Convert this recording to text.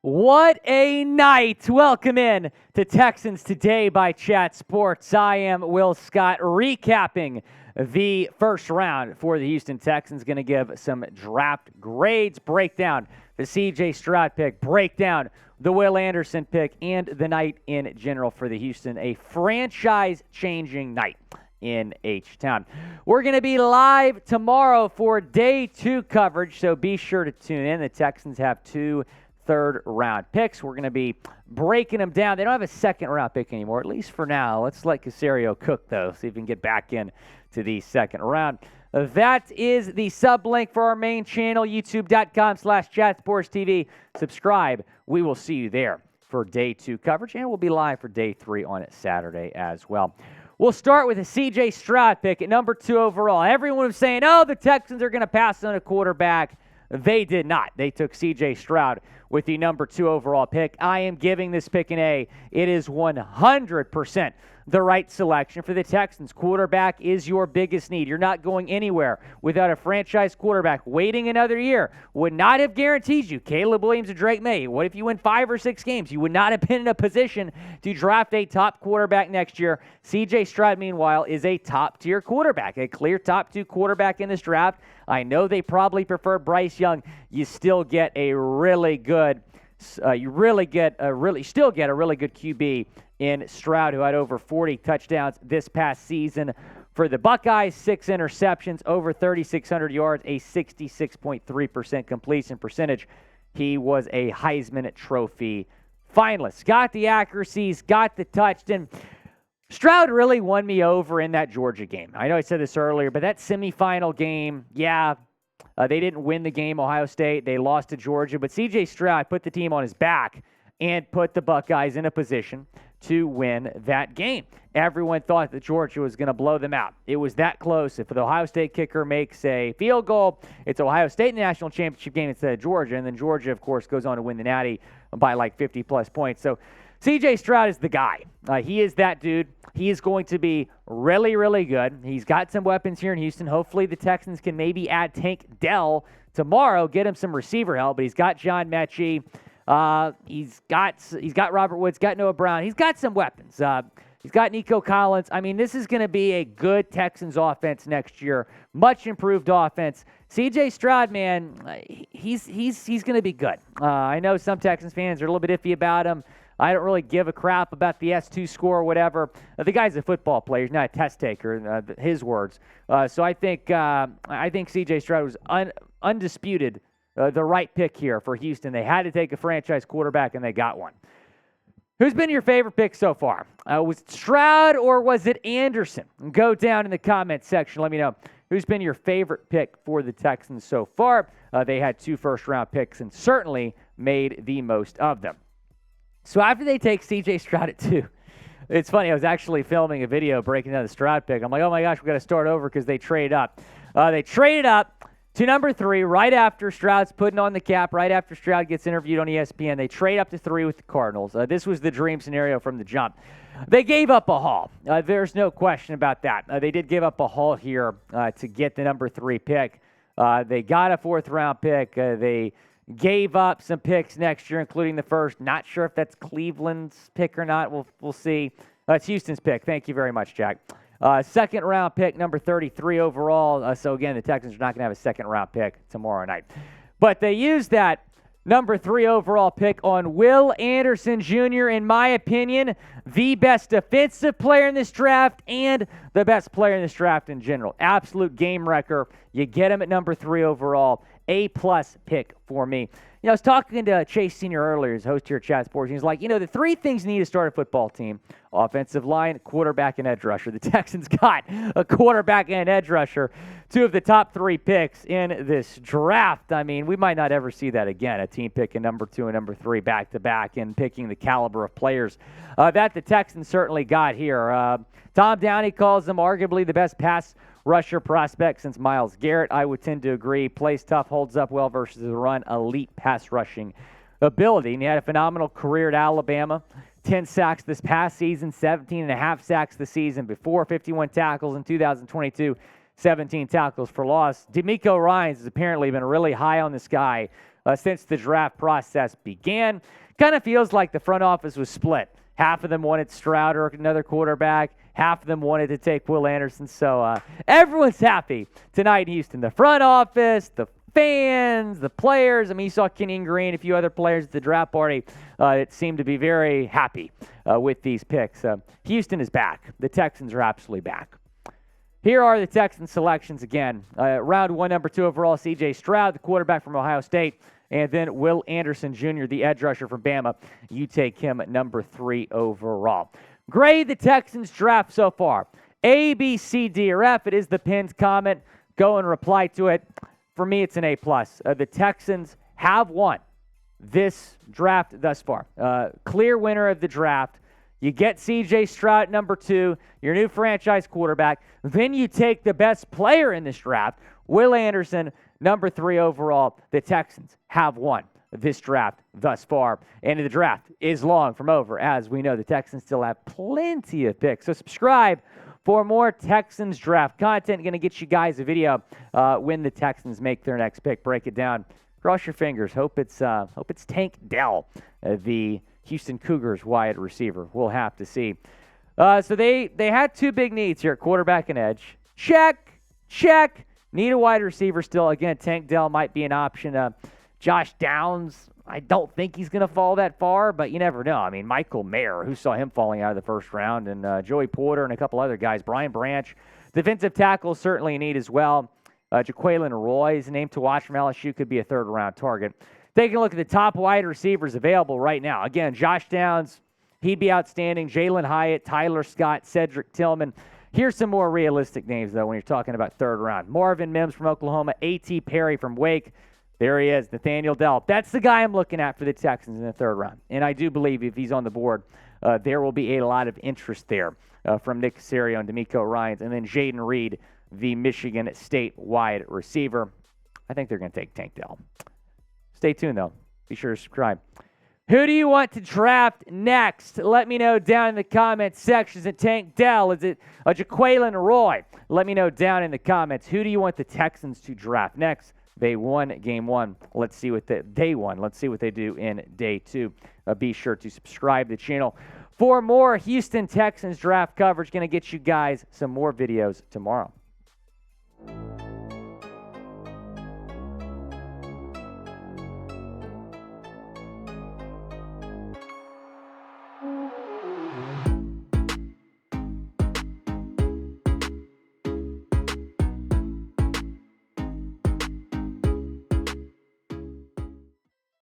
What a night. Welcome in to Texans Today by Chat Sports. I am Will Scott, recapping the first round for the Houston Texans. Going to give some draft grades, breakdown the CJ Stroud pick, breakdown the Will Anderson pick, and the night in general for the Houston. A franchise-changing night in H-Town. We're going to be live tomorrow for day 2 coverage, so be sure to tune in. The Texans have 2 third-round picks. We're going to be breaking them down. They don't have a second-round pick anymore, at least for now. Let's let Caserio cook, though, see if we can get back in to the second round. That is the sub-link for our main channel, youtube.com/chatsportstv. Subscribe. We will see you there for day 2 coverage, and we'll be live for day 3 on Saturday as well. We'll start with a CJ Stroud pick at number 2 overall. Everyone was saying, oh, the Texans are going to pass on a quarterback. They did not. They took CJ Stroud with the number 2 overall pick. I am giving this pick an A. It is 100% the right selection for the Texans. Quarterback is your biggest need. You're not going anywhere without a franchise quarterback. Waiting another year would not have guaranteed you Caleb Williams or Drake May. What if you win 5 or 6 games? You would not have been in a position to draft a top quarterback next year. CJ Stroud, meanwhile, is a top-tier quarterback, a clear top 2 quarterback in this draft. I know they probably prefer Bryce Young. You still get a really good really good QB in Stroud, who had over 40 touchdowns this past season for the Buckeyes, 6 interceptions, over 3,600 yards, a 66.3% completion percentage. He was a Heisman Trophy finalist. Got the accuracies, got the touchdown. Stroud really won me over in that Georgia game. I know I said this earlier, but that semifinal game, they didn't win the game, Ohio State. They lost to Georgia, but CJ Stroud put the team on his back and put the Buckeyes in a position to win that game. Everyone thought that Georgia was going to blow them out. It was that close. If the Ohio State kicker makes a field goal, it's Ohio State in the national championship game instead of Georgia, and then Georgia, of course, goes on to win the Natty by like 50-plus points. So CJ Stroud is the guy. He is that dude. He is going to be really, really good. He's got some weapons here in Houston. Hopefully the Texans can maybe add Tank Dell tomorrow, get him some receiver help, but he's got John Mechie. He's got Robert Woods, got Noah Brown. He's got some weapons. He's got Nico Collins. I mean, this is going to be a good Texans offense next year. Much improved offense. CJ Stroud, man, he's going to be good. I know some Texans fans are a little bit iffy about him. I don't really give a crap about the S2 score or whatever. The guy's a football player. He's not a test taker, his words. So I think CJ Stroud was undisputed the right pick here for Houston. They had to take a franchise quarterback, and they got one. Who's been your favorite pick so far? Was it Stroud or was it Anderson? Go down in the comments section. Let me know who's been your favorite pick for the Texans so far. They had 2 first-round picks and certainly made the most of them. So after they take CJ Stroud at 2, it's funny. I was actually filming a video breaking down the Stroud pick. I'm like, oh my gosh, we got to start over because they trade up. They traded up to number 3 right after Stroud's putting on the cap, right after Stroud gets interviewed on ESPN. They trade up to 3 with the Cardinals. This was the dream scenario from the jump. They gave up a haul. There's no question about that. They did give up a haul here to get the number 3 pick. They got a 4th-round pick. They gave up some picks next year, including the first. Not sure if that's Cleveland's pick or not. We'll see. It's Houston's pick. Thank you very much, Jack. 2nd-round pick, number 33 overall. So, again, the Texans are not going to have a 2nd-round pick tomorrow night. But they used that number 3 overall pick on Will Anderson Jr., in my opinion, the best defensive player in this draft and the best player in this draft in general. Absolute game wrecker. You get him at number 3 overall. A-plus pick for me. I was talking to Chase Sr. earlier, his host here at Chat Sports. He's like, the 3 things you need to start a football team: offensive line, quarterback, and edge rusher. The Texans got a quarterback and an edge rusher, 2 of the top 3 picks in this draft. I mean, we might not ever see that again, a team picking number 2 and number 3 back-to-back and picking the caliber of players that the Texans certainly got here. Tom Downey calls them arguably the best pass rusher prospect since Myles Garrett. I would tend to agree. Plays tough, holds up well versus the run. Elite pass rushing ability. And he had a phenomenal career at Alabama. 10 sacks this past season, 17.5 sacks the season before, 51 tackles in 2022, 17 tackles for loss. DeMeco Ryans has apparently been really high on this guy since the draft process began. Kind of feels like the front office was split. Half of them wanted Stroud or another quarterback. Half of them wanted to take Will Anderson. So everyone's happy tonight in Houston. The front office, the fans, the players. I mean, you saw Kenyon Green, a few other players at the draft party that seemed to be very happy with these picks. Houston is back. The Texans are absolutely back. Here are the Texans selections again. Round 1, number 2 overall, CJ Stroud, the quarterback from Ohio State. And then Will Anderson Jr., the edge rusher from Bama. You take him at number 3 overall. Grade the Texans draft so far. A, B, C, D, or F. It is the pinned comment. Go and reply to it. For me, it's an A+. The Texans have won this draft thus far. Clear winner of the draft. You get CJ Stroud, number 2, your new franchise quarterback. Then you take the best player in this draft, Will Anderson, number 3 overall. The Texans have won this draft thus far. And the draft is long from over. As we know, the Texans still have plenty of picks. So subscribe for more Texans draft content. Going to get you guys a video when the Texans make their next pick. Break it down. Cross your fingers. Hope it's Tank Dell, the Houston Cougars wide receiver. We'll have to see. So they had 2 big needs here, quarterback and edge. Check. Need a wide receiver still. Again, Tank Dell might be an option. Josh Downs, I don't think he's going to fall that far, but you never know. I mean, Michael Mayer, who saw him falling out of the first round, and Joey Porter and a couple other guys. Brian Branch, defensive tackle, certainly a need as well. Jaquelin Roy is a name to watch from LSU, could be a third-round target. Taking a look at the top wide receivers available right now. Again, Josh Downs, he'd be outstanding. Jalen Hyatt, Tyler Scott, Cedric Tillman. Here's some more realistic names, though, when you're talking about third round. Marvin Mims from Oklahoma, A.T. Perry from Wake. There he is, Nathaniel Dell. That's the guy I'm looking at for the Texans in the third round. And I do believe if he's on the board, there will be a lot of interest there from Nick Caserio and D'Amico Ryans. And then Jaden Reed, the Michigan State wide receiver. I think they're going to take Tank Dell. Stay tuned, though. Be sure to subscribe. Who do you want to draft next? Let me know down in the comments section. Is it Tank Dell? Is it Jaquelin Roy? Let me know down in the comments. Who do you want the Texans to draft next? They won game 1. Let's see what they won. Let's see what they do in day 2. Be sure to subscribe to the channel for more Houston Texans draft coverage. Going to get you guys some more videos tomorrow.